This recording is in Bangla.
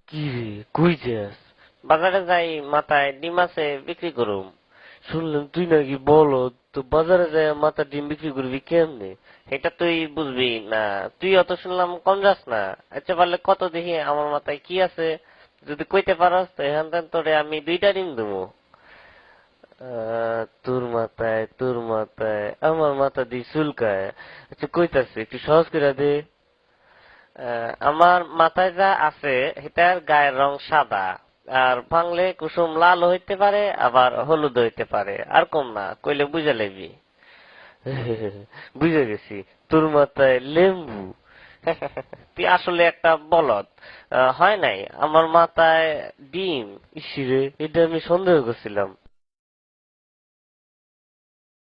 কি রে, কই যাস? বাজারে যাই, মাথায় ডিম আছে, বিক্রি করুম। শুনলাম তুই নাকি বলদ, তো বাজারে যাই মাথা ডিম বিক্রি করবি কেমনে? এটা তুই বুঝবি না। তুই অত শুনলাম কম যাস না। আচ্ছা পারলে কত দেখি আমার মাথায় কি আছে, যদি কইতে পারস তো এখান থেকে তোরে আমি 2টা ডিম দেবো। তোর মাথায় আমার মাথা দিয়ে চুলকায়। আচ্ছা কইতাছে, একটু সহজ করে দে। আমার মাথায় যা আছে এটার গায়ের রং সাদা, আর ভাঙলে কুসুম লাল হইতে পারে, আবার হলুদ হইতে পারে, আর কম না, কইলে বুঝে লইবি। বুঝে গেছি, তোর মাথায় লেম্বু। তুই আসলে একটা বলদ। হয় নাই, আমার মাথায় ডিম। ইসিরে, এটা আমি সন্দেহ করছিলাম।